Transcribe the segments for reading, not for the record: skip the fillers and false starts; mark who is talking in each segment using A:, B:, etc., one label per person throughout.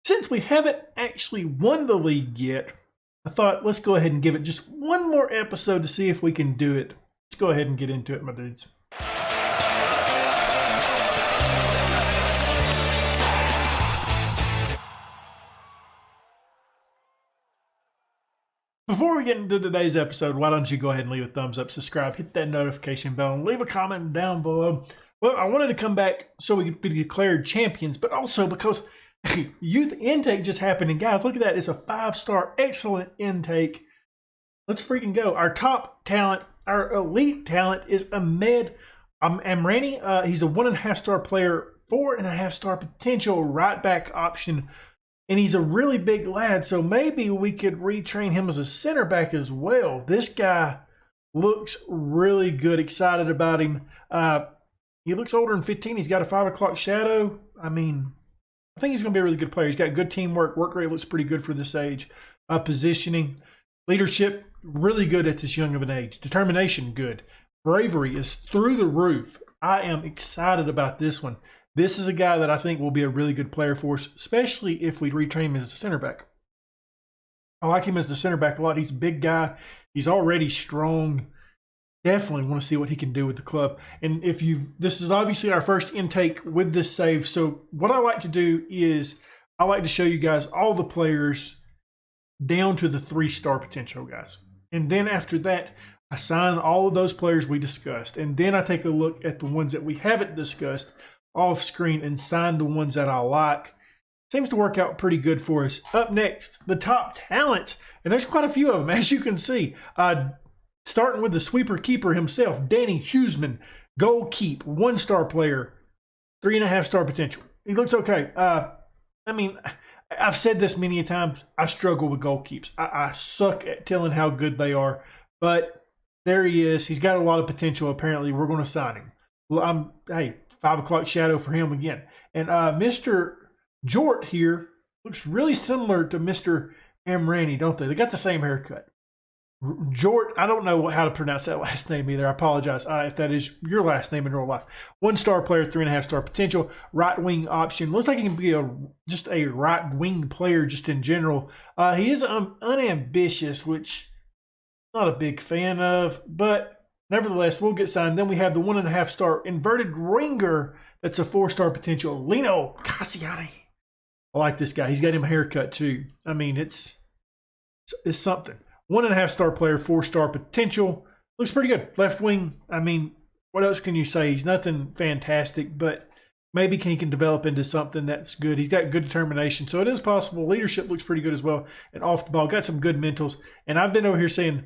A: Since we haven't actually won the league yet, I thought let's go ahead and give it just one more episode to see if we can do it. Let's go ahead and get into it, my dudes. Before we get into today's episode, why don't you go ahead and leave a thumbs up, subscribe, hit that notification bell, and leave a comment down below. Well, I wanted to come back so we could be declared champions, but also because youth intake just happened. And guys, look at that. It's a 5-star, excellent intake. Let's freaking go. Our top talent, our elite talent is Ahmed Amrani. He's a 1.5-star player, 4.5-star potential right back option. And he's a really big lad, so maybe we could retrain him as a center back as well. This guy looks really good. Excited about him. He looks older than 15. He's got a 5 o'clock shadow. I think he's going to be a really good player. He's got good teamwork. Work rate looks pretty good for this age. Positioning. Leadership, really good at this young of an age. Determination, good. Bravery is through the roof. I am excited about this one. This is a guy that I think will be a really good player for us, especially if we retrain him as a center back. I like him as the center back a lot. He's a big guy. He's already strong. Definitely want to see what he can do with the club. And this is obviously our first intake with this save. So what I like to do is I like to show you guys all the players down to the 3-star potential guys. And then after that, I sign all of those players we discussed. And then I take a look at the ones that we haven't discussed off screen and sign the ones that I like. Seems to work out pretty good for us. Up next, the top talents. And there's quite a few of them, as you can see. Starting with the sweeper keeper himself, Danny Huseman, goal keep, 1-star player, 3.5-star potential. He looks okay. I've said this many times. I struggle with goal keeps. I suck at telling how good they are. But there he is. He's got a lot of potential, apparently. We're going to sign him. Hey, 5 o'clock shadow for him again. And Mr. Jort here looks really similar to Mr. Amrani, don't they? They got the same haircut. Jort, I don't know how to pronounce that last name either. I apologize if that is your last name in real life. 1-star player, 3.5-star potential, right wing option. Looks like he can be just a right wing player just in general. He is unambitious, which I'm not a big fan of, but nevertheless, we'll get signed. Then we have the 1.5-star inverted winger. That's a 4-star potential, Lino Cassiani. I like this guy. He's got him a haircut too. It's something. 1.5-star player, 4-star potential. Looks pretty good. Left wing. What else can you say? He's nothing fantastic, but maybe he can develop into something that's good. He's got good determination, so it is possible. Leadership looks pretty good as well. And off the ball, got some good mentals. And I've been over here saying,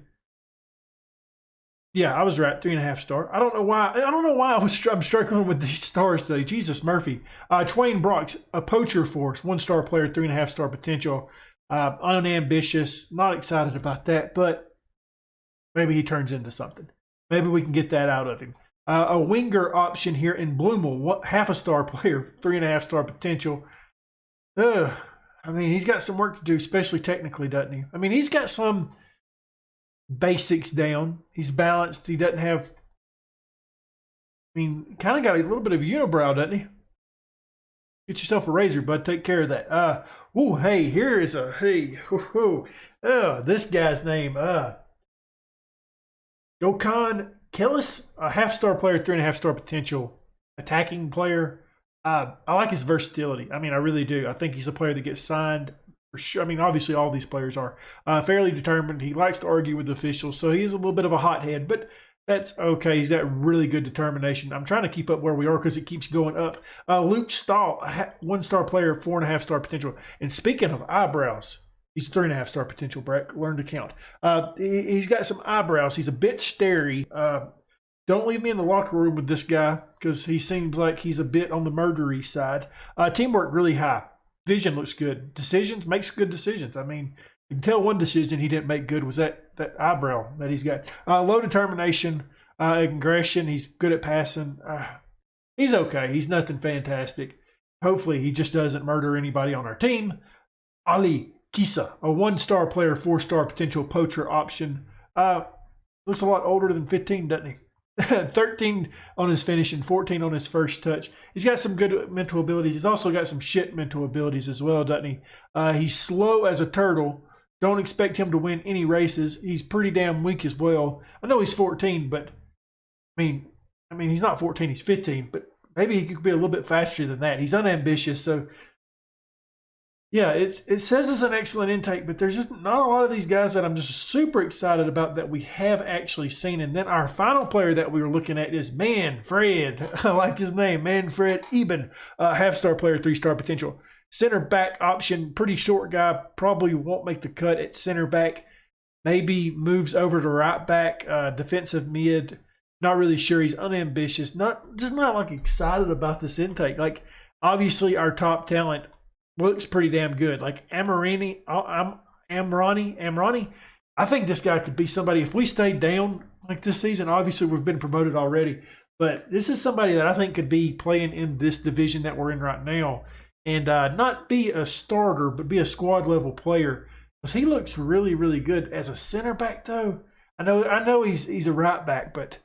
A: yeah, I was right. 3.5-star. I don't know why I'm struggling with these stars today. Jesus Murphy. Twain Brox, a poacher for us. 1-star player, 3.5-star potential. Unambitious. Not excited about that, but maybe he turns into something. Maybe we can get that out of him. A winger option here in Bloomel. 0.5-star player, 3.5-star potential. He's got some work to do, especially technically, doesn't he? He's got some basics down. He's balanced. He doesn't have, kind of got a little bit of unibrow, doesn't he? Get yourself a razor, bud. Take care of that. This guy's name, Jokan Kellis, a 0.5-star player, 3.5-star potential, attacking player. I like his versatility. I really do. I think he's a player that gets signed for sure. Obviously all these players are fairly determined. He likes to argue with officials, so he is a little bit of a hothead, but that's okay. He's got really good determination. I'm trying to keep up where we are because it keeps going up. Luke Stahl, 1-star player, 4.5-star potential. And speaking of eyebrows, he's 3.5-star potential, Brack. Learn to count. He's got some eyebrows. He's a bit starey. Don't leave me in the locker room with this guy because he seems like he's a bit on the murdery side. Teamwork really high. Vision looks good. Decisions, makes good decisions. You can tell one decision he didn't make good was that eyebrow that he's got. Low determination, aggression. He's good at passing. He's okay. He's nothing fantastic. Hopefully he just doesn't murder anybody on our team. Ali Kisa, a 1-star player, 4-star potential poacher option. Looks a lot older than 15, doesn't he? 13 on his finish and 14 on his first touch. He's got some good mental abilities. He's also got some shit mental abilities as well, doesn't he? He's slow as a turtle. Don't expect him to win any races. He's pretty damn weak as well. I know he's 14, but I mean, he's not 14, he's 15, but maybe he could be a little bit faster than that. He's unambitious, so yeah, it says it's an excellent intake, but there's just not a lot of these guys that I'm just super excited about that we have actually seen. And then our final player that we were looking at is Manfred. I like his name, Manfred Eben, half-star player, 3-star potential. Center back option, pretty short guy, probably won't make the cut at center back. Maybe moves over to right back, defensive mid. Not really sure. He's unambitious. Not like excited about this intake. Like, obviously our top talent looks pretty damn good. Like Amrani, I think this guy could be somebody. If we stayed down like this season, obviously we've been promoted already, but this is somebody that I think could be playing in this division that we're in right now, and not be a starter, but be a squad level player. Because he looks really, really good as a center back, though. I know he's a right back, but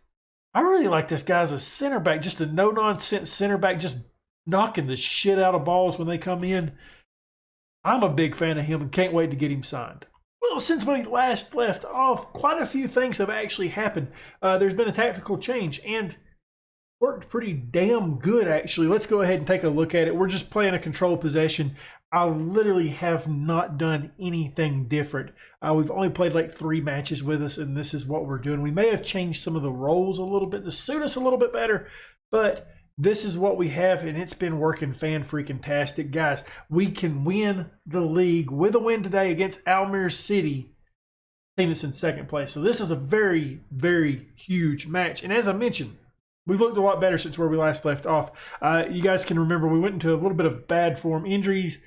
A: I really like this guy as a center back, just a no nonsense center back, just knocking the shit out of balls when they come in. I'm a big fan of him and can't wait to get him signed. Well, since we last left off, quite a few things have actually happened. There's been a tactical change and worked pretty damn good, actually. Let's go ahead and take a look at it. We're just playing a control possession. I literally have not done anything different. We've only played like 3 matches with us, and this is what we're doing. We may have changed some of the roles a little bit to suit us a little bit better, but this is what we have, and it's been working fan-freaking-tastic. Guys, we can win the league with a win today against Almere City, team that's in second place. So this is a very, very huge match. And as I mentioned, we've looked a lot better since where we last left off. You guys can remember we went into a little bit of bad form. Injuries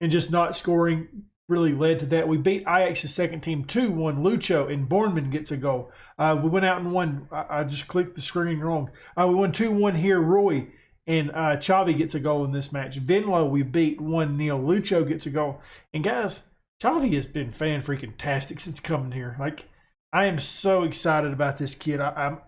A: and just not scoring really led to that. We beat Ajax's second team 2-1. Lucho and Bornman gets a goal. We went out and won. I just clicked the screen wrong. We won 2-1 here. Roy and Xavi gets a goal in this match. Venlo we beat 1-0. Lucho gets a goal. And guys, Xavi has been fan-freaking-tastic since coming here. Like, I am so excited about this kid. I'm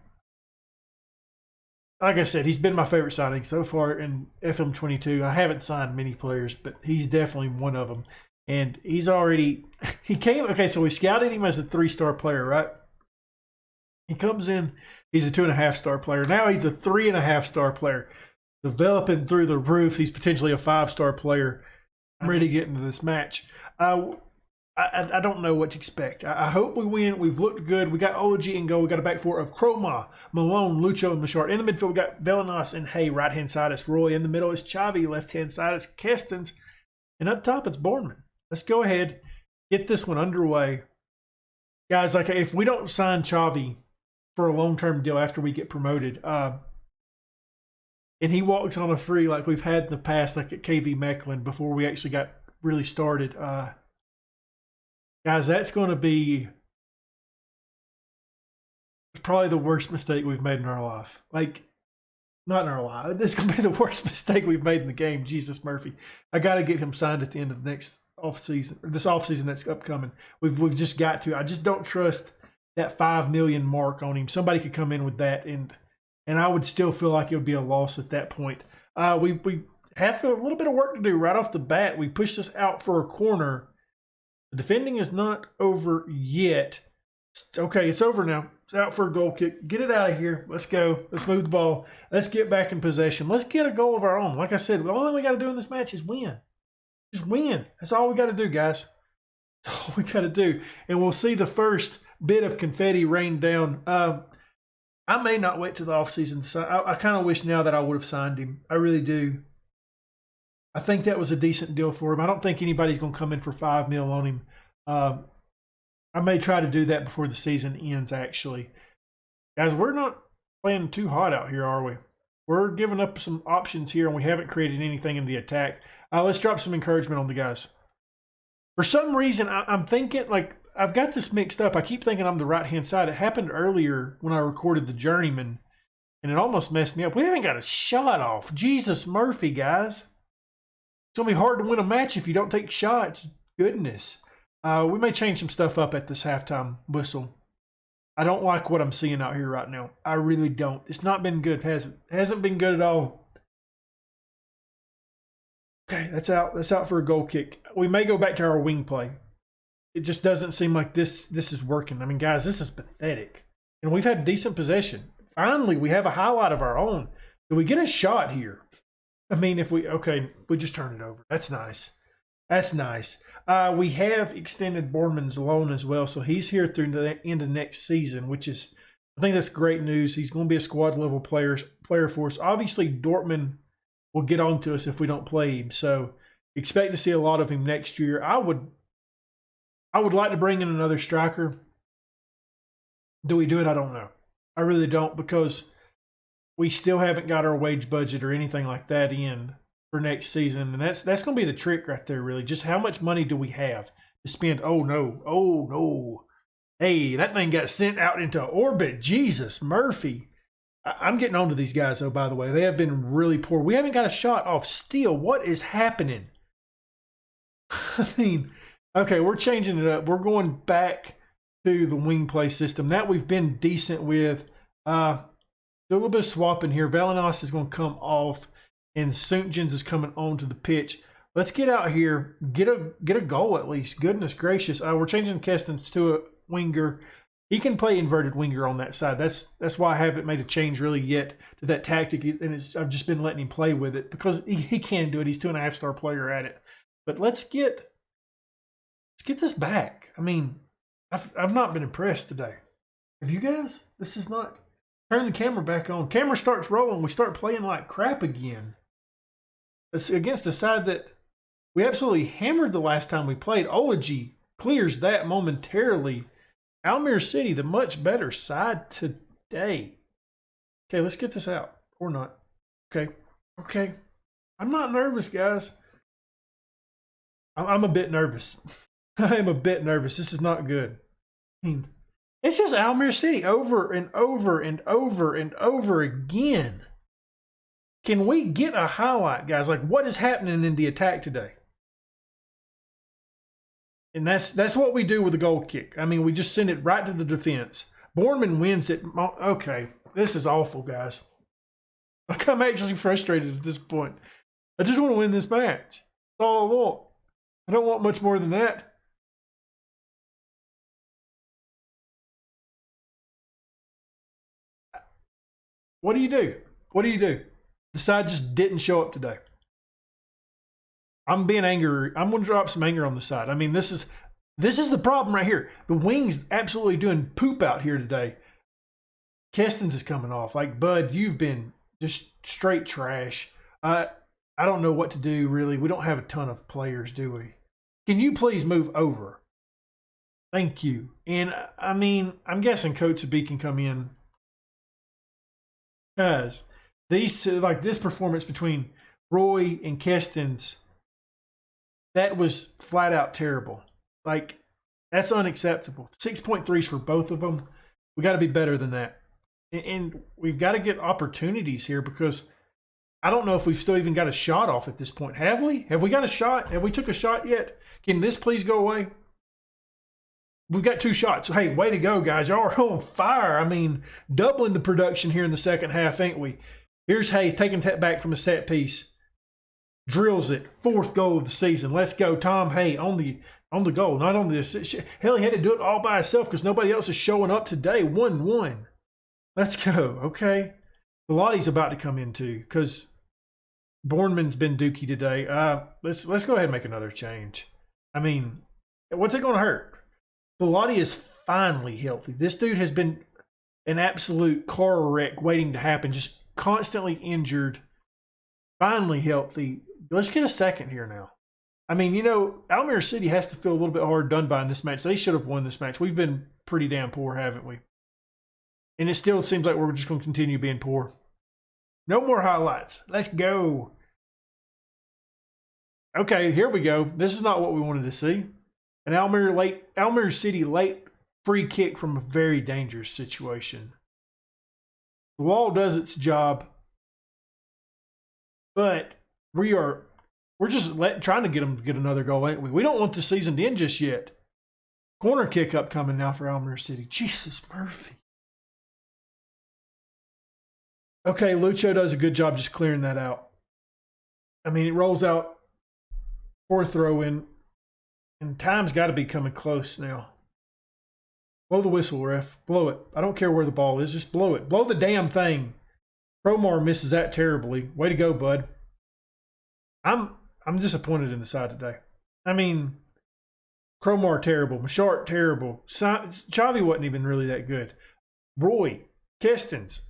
A: like I said, he's been my favorite signing so far in FM22. I haven't signed many players, but he's definitely one of them. And he's already, okay, so we scouted him as a 3-star player, right? He comes in, he's a 2.5-star player. Now he's a 3.5-star player. Developing through the roof. He's potentially a 5-star player. I'm ready to get into this match. I don't know what to expect. I hope we win. We've looked good. We got Ology in goal. We got a back four of Croma, Malone, Lucho, and Machard. In the midfield, we got Velenas and Hay. Right-hand side is Roy. In the middle is Xavi. Left-hand side is Kestens. And up top, it's Bornman. Let's go ahead, get this one underway. Guys, like if we don't sign Xavi for a long-term deal after we get promoted, and he walks on a free like we've had in the past, like at KV Mechelen before we actually got really started, guys, that's going to be probably the worst mistake we've made in our life. Like, not in our life. This is going to be the worst mistake we've made in the game. Jesus Murphy. I got to get him signed at the end of the next offseason, or this offseason that's upcoming. We've just got to. I just don't trust that 5 million mark on him. Somebody could come in with that, and I would still feel like it would be a loss at that point. We have a little bit of work to do right off the bat. We pushed this out for a corner. The defending is not over yet. Okay, it's over now. It's out for a goal kick. Get it out of here. Let's go. Let's move the ball. Let's get back in possession. Let's get a goal of our own. Like I said, the only thing we got to do in this match is win. Just win. That's all we got to do, guys. That's all we got to do. And we'll see the first bit of confetti rain down. I may not wait till the offseason to sign. I kind of wish now that I would have signed him. I really do. I think that was a decent deal for him. I don't think anybody's going to come in for 5 mil on him. I may try to do that before the season ends, actually. Guys, we're not playing too hot out here, are we? We're giving up some options here, and we haven't created anything in the attack. Let's drop some encouragement on the guys. For some reason, I'm thinking, like, I've got this mixed up. I keep thinking I'm the right-hand side. It happened earlier when I recorded the Journeyman, and it almost messed me up. We haven't got a shot off. Jesus Murphy, guys. It's going to be hard to win a match if you don't take shots. Goodness. We may change some stuff up at this halftime whistle. I don't like what I'm seeing out here right now. I really don't. It's not been good. Hasn't been good at all. Okay, that's out. That's out for a goal kick. We may go back to our wing play. It just doesn't seem like this is working. I mean, guys, this is pathetic. And we've had decent possession. Finally, we have a highlight of our own. Do we get a shot here? I mean, we just turn it over. That's nice. That's nice. We have extended Bournemann's loan as well, so he's here through the end of next season, which is, I think that's great news. He's going to be a squad level player for us. Obviously, Dortmund will get on to us if we don't play him, so expect to see a lot of him next year. I would like to bring in another striker. Do we do it? I don't know. I really don't, because we still haven't got our wage budget or anything like that in for next season. And that's going to be the trick right there, really. Just how much money do we have to spend? Oh, no. Oh, no. Hey, that thing got sent out into orbit. Jesus, Murphy. I'm getting on to these guys, though, by the way. They have been really poor. We haven't got a shot off steal. What is happening? I mean, okay, we're changing it up. We're going back to the wing play system. That we've been decent with. Do a little bit of swapping here. Valenas is going to come off, and Suntjens is coming onto the pitch. Let's get out here, get a goal at least. Goodness gracious. We're changing Kestens to a winger. He can play inverted winger on that side. That's why I haven't made a change really yet to that tactic, and I've just been letting him play with it because he can do it. He's 2.5-star player at it. But let's get this back. I mean, I've not been impressed today. Have you guys? This is not. Turn the camera back on. Camera starts rolling. We start playing like crap again. It's against the side that we absolutely hammered the last time we played. Olaji clears that momentarily. Almere City, the much better side today. Okay, let's get this out. Or not. Okay. I'm not nervous, guys. I'm a bit nervous. I am a bit nervous. This is not good. It's just Almere City over and over and over and over again. Can we get a highlight, guys? Like, what is happening in the attack today? And that's what we do with a goal kick. I mean, we just send it right to the defense. Bournemouth wins it. Okay, this is awful, guys. I'm actually frustrated at this point. I just want to win this match. That's all I want. I don't want much more than that. What do you do? What do you do? The side just didn't show up today. I'm being angry. I'm going to drop some anger on the side. I mean, this is the problem right here. The wing's absolutely doing poop out here today. Kestens is coming off. Like, Bud, you've been just straight trash. I don't know what to do, really. We don't have a ton of players, do we? Can you please move over? Thank you. And, I mean, I'm guessing Coach B can come in. Guys, these two, like this performance between Roy and Kestens, that was flat out terrible. Like, that's unacceptable. 6.3s for both of them. We got to be better than that. And we've got to get opportunities here because I don't know if we've still even got a shot off at this point. Have we? Have we got a shot? Have we took a shot yet? Can this please go away? We've got 2 shots. Hey, way to go, guys. Y'all are on fire. I mean, doubling the production here in the second half, ain't we? Here's Hayes taking that back from a set piece. Drills it. 4th goal of the season. Let's go. Tom Hay on the goal, not on the assist. Hell, he had to do it all by himself because nobody else is showing up today. 1-1. Let's go. Okay. Pilati's about to come in too because Bournemann's been dookie today. Let's go ahead and make another change. I mean, what's it going to hurt? Pilati is finally healthy. This dude has been an absolute car wreck waiting to happen, just constantly injured, finally healthy. Let's get a second here now. I mean, you know, Almere City has to feel a little bit hard done by in this match. They should have won this match. We've been pretty damn poor, haven't we? And it still seems like we're just going to continue being poor. No more highlights. Let's go. Okay, here we go. This is not what we wanted to see. An Almere City late free kick from a very dangerous situation. The wall does its job, but we're just trying to get them to get another goal, ain't we? We don't want the season to end just yet. Corner kick up coming now for Elmer City. Jesus Murphy. Okay, Lucho does a good job just clearing that out. I mean, it rolls out for a throw in, and time's got to be coming close now. Blow the whistle, ref. Blow it. I don't care where the ball is. Just blow it. Blow the damn thing. Promar misses that terribly. Way to go, bud. I'm disappointed in the side today. I mean, Cromar terrible. Machart terrible. Chavi wasn't even really that good. Roy, Kestens.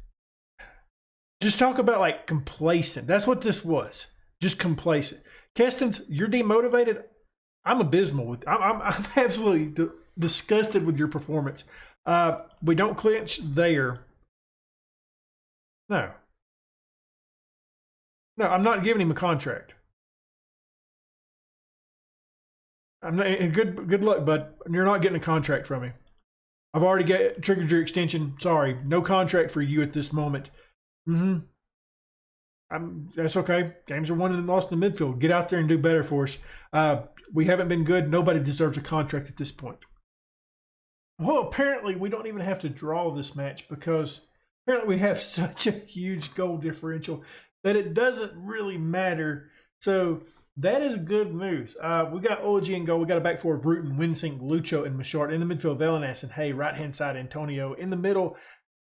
A: Just talk about like complacent. That's what this was. Just complacent. Kestens, you're demotivated. I'm abysmal with. I'm absolutely disgusted with your performance. We don't clinch there. No, I'm not giving him a contract. I'm not, good luck, bud. You're not getting a contract from me. I've already triggered your extension. Sorry, no contract for you at this moment. That's okay. Games are won and lost in the midfield. Get out there and do better for us. We haven't been good. Nobody deserves a contract at this point. Well, apparently we don't even have to draw this match because apparently we have such a huge goal differential that it doesn't really matter. So that is good news. We got Olaji in goal. We got a back four of Rutan, Winsing, Lucho, and Machart. In the midfield, Velenas and Hay. Right-hand side, Antonio. In the middle,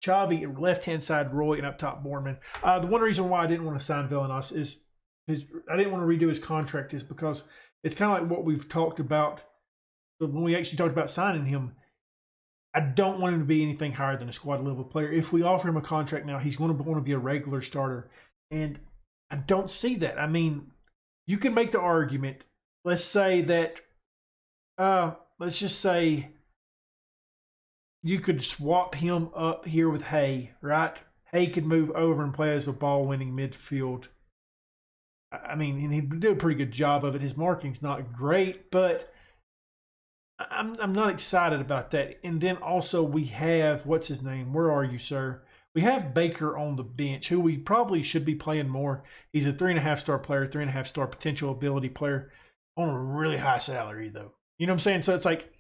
A: Chavi. Left-hand side, Roy. And up top, Borman. The one reason why I didn't want to sign Velenas is I didn't want to redo his contract is because it's kind of like what we've talked about when we actually talked about signing him. I don't want him to be anything higher than a squad level player. If we offer him a contract now, he's going to want to be a regular starter. And I don't see that. I mean, you can make the argument. Let's say that, let's just say you could swap him up here with Hay, right? Hay could move over and play as a ball-winning midfield. I mean, and he did a pretty good job of it. His marking's not great, but I'm not excited about that. And then also we have, what's his name? Where are you, sir? We have Baker on the bench, who we probably should be playing more. He's a 3.5-star player, 3.5-star potential ability player on a really high salary, though. You know what I'm saying? So it's like,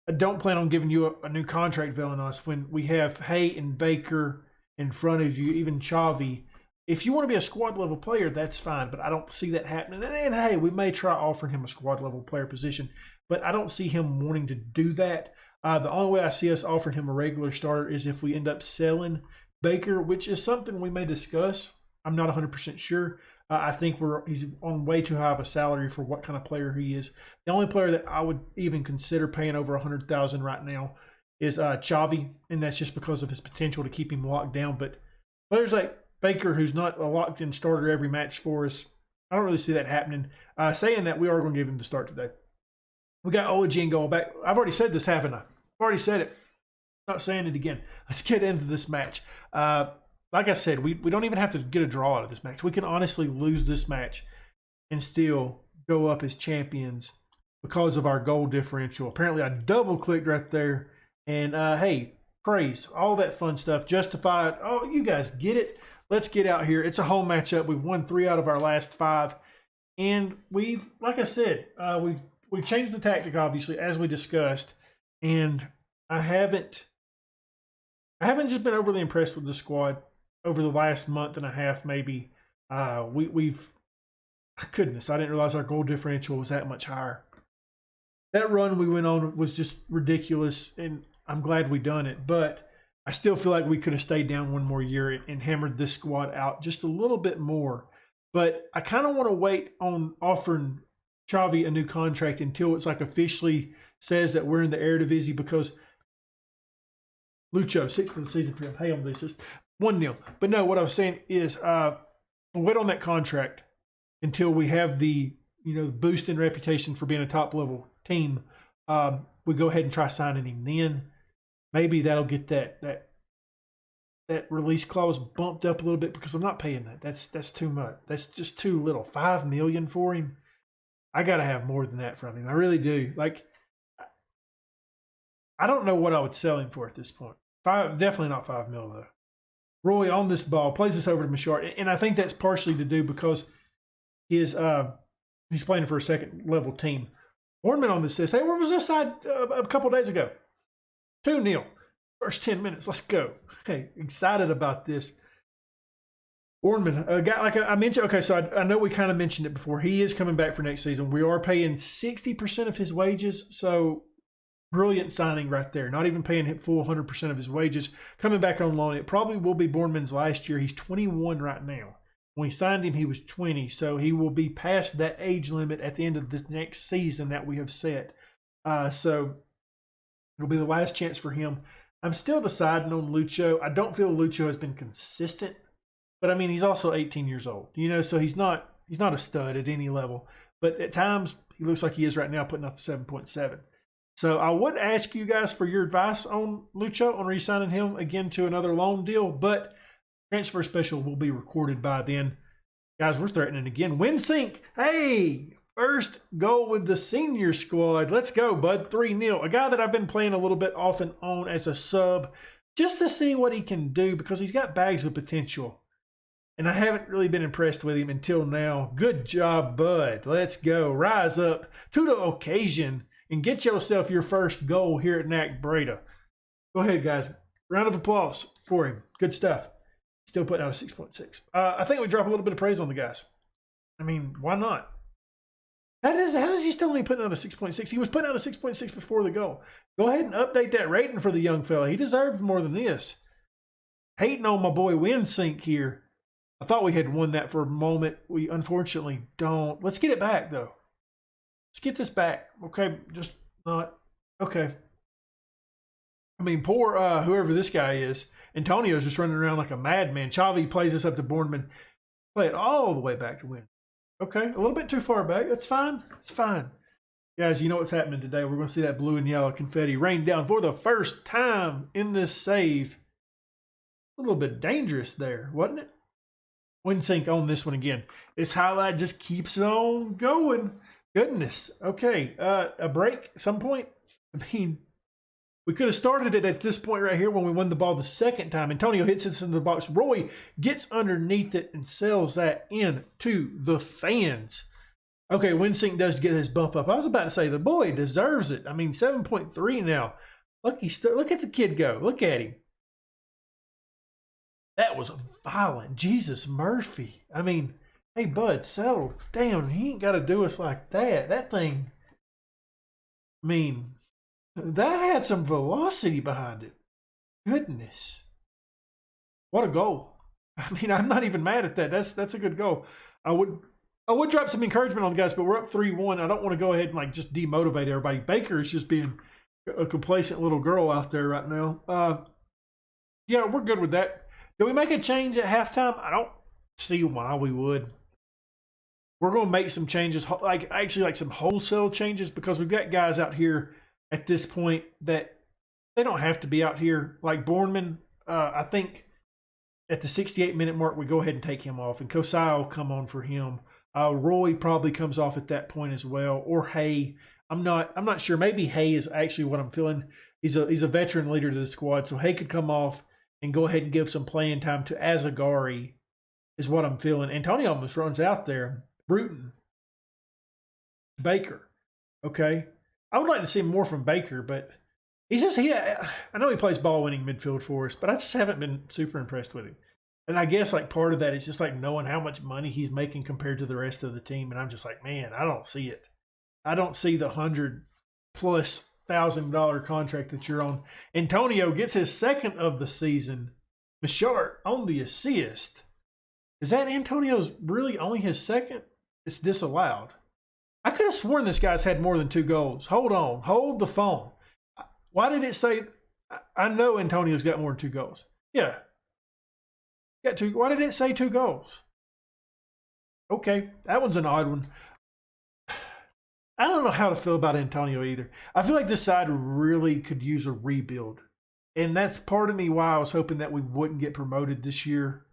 A: I don't plan on giving you a new contract, Velenas, when we have Hay and Baker in front of you, even Chavi. If you want to be a squad level player, that's fine, but I don't see that happening. And hey, we may try offering him a squad level player position, but I don't see him wanting to do that. The only way I see us offering him a regular starter is if we end up selling Baker, which is something we may discuss. I'm not 100% sure. I think he's on way too high of a salary for what kind of player he is. The only player that I would even consider paying over $100,000 right now is Chavi, and that's just because of his potential to keep him locked down. But players like Baker, who's not a locked-in starter every match for us, I don't really see that happening. Saying that, we are going to give him the start today. We got Olaji and goal back. I've already said this, haven't I? I've already said it. I'm not saying it again. Let's get into this match. Like I said, we don't even have to get a draw out of this match. We can honestly lose this match and still go up as champions because of our goal differential. Apparently, I double-clicked right there. And, hey, praise, all that fun stuff, justified. Oh, you guys get it. Let's get out here. It's a home matchup. We've won 3 out of our last 5. And we've, like I said, we've changed the tactic, obviously, as we discussed. And I haven't just been overly impressed with the squad over the last month and a half, maybe. Goodness, I didn't realize our goal differential was that much higher. That run we went on was just ridiculous, and I'm glad we done it. But I still feel like we could have stayed down one more year and hammered this squad out just a little bit more. But I kind of want to wait on offering Chavi a new contract until it's like officially says that we're in the Eredivisie, because Lucho, 6th of the season for him. Hey, on this is 1-0. But no, what I was saying is we'll wait on that contract until we have the boost in reputation for being a top level team. We go ahead and try signing him then. Maybe that'll get that release clause bumped up a little bit, because I'm not paying that. That's too much. That's just too little. $5 million for him. I gotta have more than that from him. I really do. Like, I don't know what I would sell him for at this point. Definitely not $5 million though. Roy on this ball plays this over to Machart, and I think that's partially to do because he's playing for a second level team. Bournemouth on the assist. Hey, where was this side a couple days ago? 2-0. First 10 minutes. Let's go. Hey, excited about this. Bournemouth, a guy like I mentioned. Okay, so I know we kind of mentioned it before. He is coming back for next season. We are paying 60% of his wages. So brilliant signing right there. Not even paying him full 100% of his wages. Coming back on loan. It probably will be Bournemouth's last year. He's 21 right now. When we signed him, he was 20. So he will be past that age limit at the end of this next season that we have set. So it'll be the last chance for him. I'm still deciding on Lucho. I don't feel Lucho has been consistent. But I mean, he's also 18 years old, so he's not a stud at any level. But at times, he looks like he is right now, putting out the 7.7. So I would ask you guys for your advice on Lucho, on re-signing him again to another loan deal. But transfer special will be recorded by then. Guys, we're threatening again. WinSync, hey, first goal with the senior squad. Let's go, bud. 3-0. A guy that I've been playing a little bit off and on as a sub just to see what he can do because he's got bags of potential. And I haven't really been impressed with him until now. Good job, bud. Let's go. Rise up to the occasion and get yourself your first goal here at NAC Breda. Go ahead, guys. Round of applause for him. Good stuff. Still putting out a 6.6. I think we drop a little bit of praise on the guys. I mean, why not? How is he still only putting out a 6.6? He was putting out a 6.6 before the goal. Go ahead and update that rating for the young fella. He deserves more than this. Hating on my boy WinSync here. I thought we had won that for a moment. We unfortunately don't. Let's get it back, though. Let's get this back. Okay, just not. Okay. I mean, poor whoever this guy is. Antonio's just running around like a madman. Xavi plays this up to Bournemouth. Play it all the way back to win. Okay, a little bit too far back. That's fine. It's fine. Guys, you know what's happening today. We're going to see that blue and yellow confetti rain down for the first time in this save. A little bit dangerous there, wasn't it? WinSync on this one again. This highlight just keeps on going. Goodness. Okay. A break at some point. I mean, we could have started it at this point right here when we won the ball the second time. Antonio hits it into the box. Roy gets underneath it and sells that in to the fans. Okay, WinSync does get his bump up. I was about to say the boy deserves it. I mean, 7.3 now. Look at the kid go. Look at him. That was violent. Jesus Murphy. I mean, hey, bud, settle down. He ain't got to do us like that. That thing, I mean, that had some velocity behind it. Goodness. What a goal. I mean, I'm not even mad at that. That's a good goal. I would drop some encouragement on the guys, but we're up 3-1. I don't want to go ahead and just demotivate everybody. Baker is just being a complacent little girl out there right now. Yeah, we're good with that. Do we make a change at halftime? I don't see why we would. We're going to make some changes, like some wholesale changes, because we've got guys out here at this point that they don't have to be out here. Like Bournemouth, I think at the 68-minute mark, we go ahead and take him off, and Kosai will come on for him. Roy probably comes off at that point as well, or Hay. I'm not sure. Maybe Hay is actually what I'm feeling. He's a veteran leader to the squad, so Hay could come off and go ahead and give some playing time to Azagari is what I'm feeling. Antonio almost runs out there. Bruton. Baker. Okay. I would like to see more from Baker, but I know he plays ball-winning midfield for us, but I just haven't been super impressed with him. And I guess part of that is just knowing how much money he's making compared to the rest of the team. And I'm just like, man, I don't see it. I don't see the $100+ $1,000 contract that you're on. Antonio gets his second of the season. Michart on the assist. Is that Antonio's really only his second? It's disallowed. I could have sworn this guy's had more than 2 goals. Hold on. Hold the phone. Why did it say? I know Antonio's got more than 2 goals. Yeah. Got 2. Why did it say 2 goals? Okay. That one's an odd one. I don't know how to feel about Antonio either. I feel like this side really could use a rebuild. And that's part of me why I was hoping that we wouldn't get promoted this year.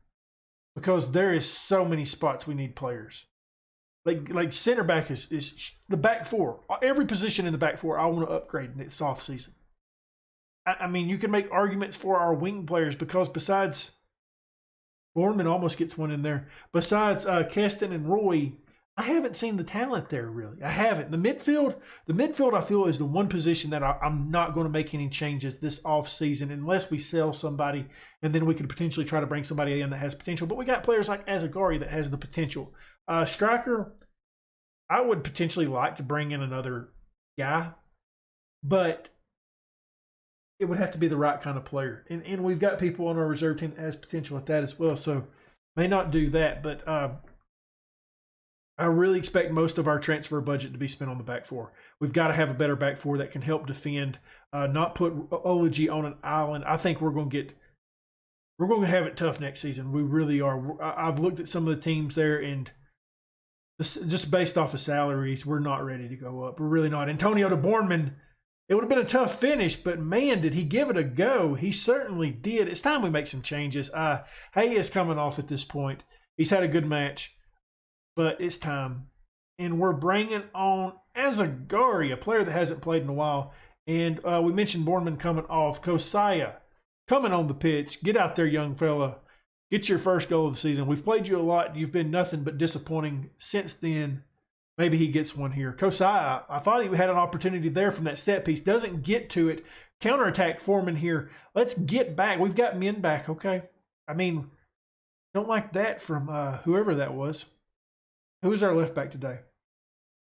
A: Because there is so many spots we need players. Like center back is the back four. Every position in the back four I want to upgrade in this offseason. I mean, you can make arguments for our wing players because besides Bournemouth almost gets one in there. Besides Keston and Roy, I haven't seen the talent there, really. I haven't. The midfield, I feel, is the one position that I'm not going to make any changes this offseason unless we sell somebody, and then we could potentially try to bring somebody in that has potential. But we got players like Azagari that has the potential. Striker, I would potentially like to bring in another guy, but it would have to be the right kind of player. And we've got people on our reserve team that has potential at that as well, so may not do that, but I really expect most of our transfer budget to be spent on the back four. We've got to have a better back four that can help defend, not put Ology on an island. I think we're going to have it tough next season. We really are. I've looked at some of the teams there, and just based off of salaries, we're not ready to go up. We're really not. Antonio de Bornman, it would have been a tough finish, but man, did he give it a go. He certainly did. It's time we make some changes. Hay is coming off at this point. He's had a good match, but it's time. And we're bringing on Azagari, a player that hasn't played in a while. And we mentioned Bornman coming off. Kosaya coming on the pitch. Get out there, young fella. Get your first goal of the season. We've played you a lot. You've been nothing but disappointing since then. Maybe he gets one here. Kosaya, I thought he had an opportunity there from that set piece. Doesn't get to it. Counterattack forming here. Let's get back. We've got men back, okay? I mean, don't like that from whoever that was. Who was our left back today?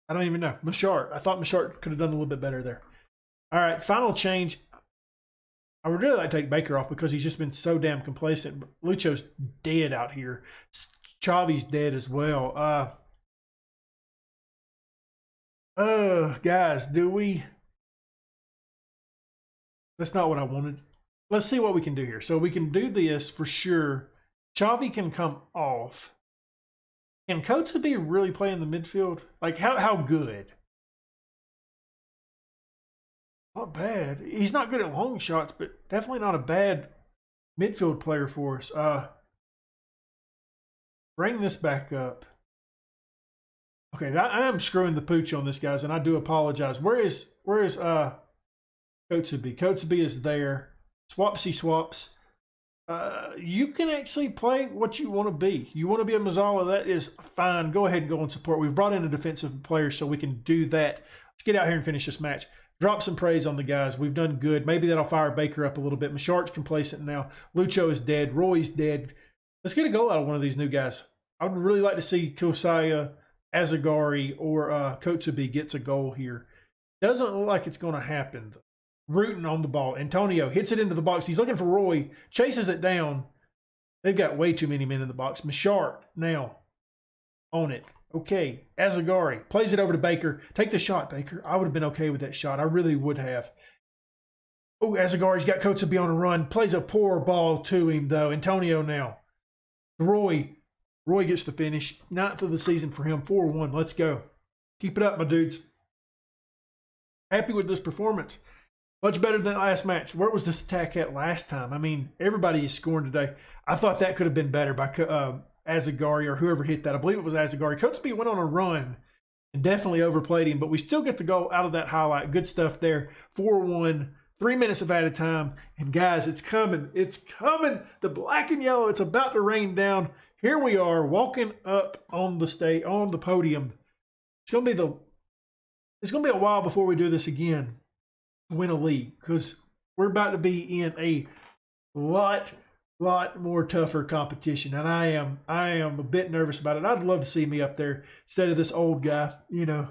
A: I don't even know. Machart. I thought Machart could have done a little bit better there. All right, final change. I would really like to take Baker off because he's just been so damn complacent. Lucho's dead out here. Chavi's dead as well. Guys, that's not what I wanted. Let's see what we can do here. So we can do this for sure. Chavi can come off. Can Kotze really play in the midfield? Like, how good? Not bad. He's not good at long shots, but definitely not a bad midfield player for us. Bring this back up. Okay, I am screwing the pooch on this, guys, and I do apologize. Where is Kotze? Kotze is there. Swapsy swaps. You can actually play what you want to be. You want to be a Mazzala, that is fine. Go ahead and go and support. We've brought in a defensive player so we can do that. Let's get out here and finish this match. Drop some praise on the guys. We've done good. Maybe that'll fire Baker up a little bit. Machart's complacent now. Lucho is dead. Roy's dead. Let's get a goal out of one of these new guys. I would really like to see Kosaya, Azagari, or Kotze gets a goal here. Doesn't look like it's going to happen. Rooting on the ball. Antonio hits it into the box. He's looking for Roy. Chases it down. They've got way too many men in the box. Machart now on it. Okay. Azagari plays it over to Baker. Take the shot, Baker. I would have been okay with that shot. I really would have. Oh, Azagari's got Kotze on a run. Plays a poor ball to him, though. Antonio now. Roy gets the finish. 9th of the season for him. 4-1. Let's go. Keep it up, my dudes. Happy with this performance. Much better than last match. Where was this attack at last time? I mean, everybody is scoring today. I thought that could have been better by Azagari or whoever hit that. I believe it was Azagari. Kotze went on a run and definitely overplayed him, but we still get the goal out of that highlight. Good stuff there. 4-1. 3 minutes of added time. And guys, it's coming. It's coming. The black and yellow. It's about to rain down. Here we are walking up on the podium. It's gonna be a while before we do this again. Win a league, because we're about to be in a lot more tougher competition, and I am a bit nervous about it. I'd love to see me up there instead of this old guy. You know,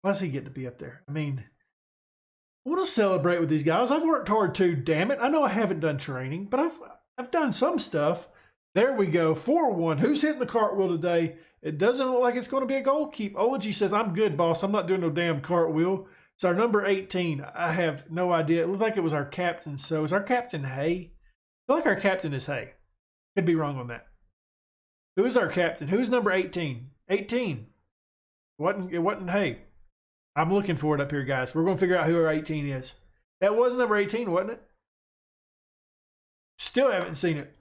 A: why does he get to be up there? I mean, I want to celebrate with these guys. I've worked hard too. Damn it! I know I haven't done training, but I've done some stuff. There we go. 4-1. Who's hitting the cartwheel today? It doesn't look like it's going to be a goal keep. Ology says, "I'm good, boss. I'm not doing no damn cartwheel." It's our number 18. I have no idea. It looked like it was our captain. So is our captain Hay? I feel like our captain is Hay. Could be wrong on that. Who is our captain? Who's number 18? 18. It wasn't Hay. I'm looking for it up here, guys. We're going to figure out who our 18 is. That was number 18, wasn't it? Still haven't seen it.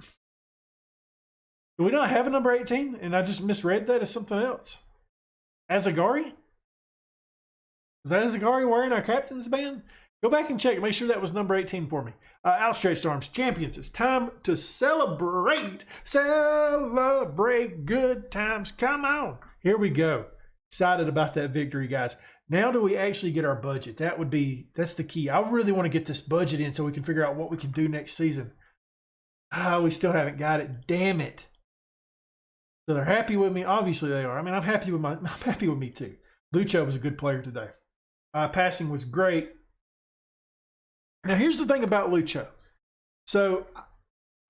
A: Do we not have a number 18? And I just misread that as something else. Azagari? Was that Azagari wearing our captain's band? Go back and check. Make sure that was number 18 for me. Outstretched arms, champions. It's time to celebrate. Celebrate good times. Come on. here we go. Excited about that victory, guys. Now do we actually get our budget? That's the key. I really want to get this budget in so we can figure out what we can do next season. We still haven't got it. Damn it. So they're happy with me. Obviously they are. I mean, I'm happy with me too. Lucho was a good player today. Passing was great. Now here's the thing about Lucho. So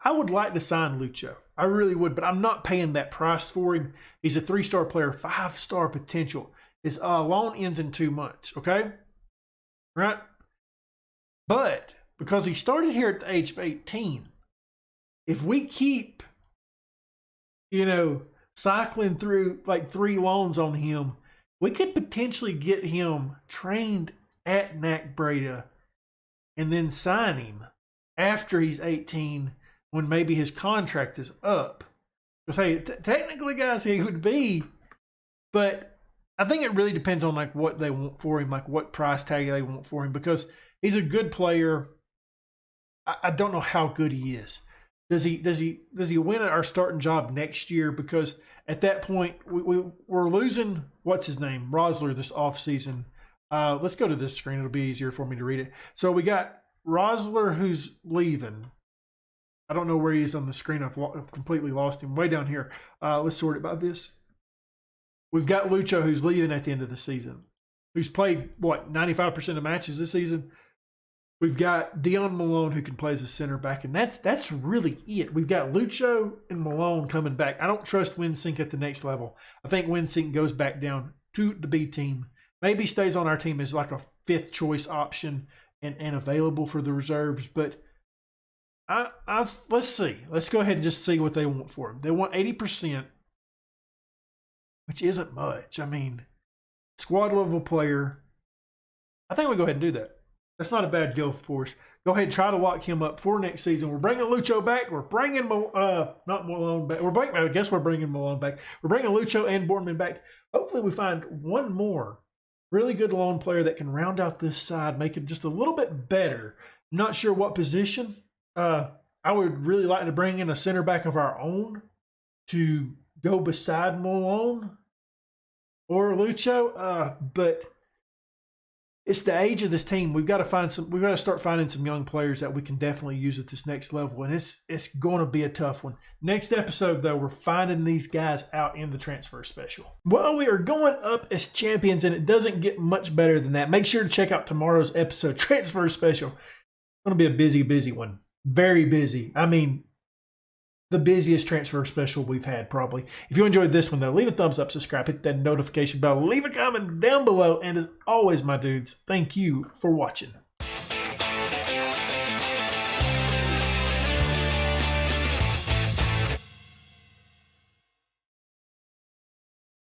A: I would like to sign Lucho. I really would, but I'm not paying that price for him. He's a 3-star player, 5-star potential. His loan ends in 2 months, okay? Right? But because he started here at the age of 18, if we keep, cycling through like 3 loans on him, we could potentially get him trained at NAC Breda and then sign him after he's 18 when maybe his contract is up. Because, hey, technically, guys, he would be, but I think it really depends on like what they want for him, like what price tag they want for him, because he's a good player. I don't know how good he is. Does he win our starting job next year? Because at that point we're losing what's his name, Rosler, this offseason. Let's go to this screen. It'll be easier for me to read it. So we got Rosler who's leaving. I don't know where he is on the screen. I've completely lost him. Way down here. Let's sort it by this. We've got Lucho who's leaving at the end of the season, who's played, 95% of matches this season. We've got Dion Malone who can play as a center back, and that's really it. We've got Lucho and Malone coming back. I don't trust Winsink at the next level. I think Winsink goes back down to the B team. Maybe stays on our team as like a 5th choice option and available for the reserves, but let's see. Let's go ahead and just see what they want for him. They want 80%, which isn't much. I mean, squad level player. I think we go ahead and do that. That's not a bad deal for us. Go ahead and try to lock him up for next season. We're bringing Lucho back. We're bringing not Malone back. I guess we're bringing Malone back. We're bringing Lucho and Boardman back. Hopefully we find one more really good loan player that can round out this side, make it just a little bit better. I'm not sure what position. I would really like to bring in a center back of our own to go beside Malone or Lucho, but it's the age of this team. We've got to start finding some young players that we can definitely use at this next level, and it's going to be a tough one. Next episode, though, we're finding these guys out in the transfer special. Well, we are going up as champions, and it doesn't get much better than that. Make sure to check out tomorrow's episode, transfer special. It's going to be a busy one. Very busy. I mean, the busiest transfer special we've had, probably. If you enjoyed this one, though, leave a thumbs up, subscribe, hit that notification bell, leave a comment down below, and as always, my dudes, thank you for watching.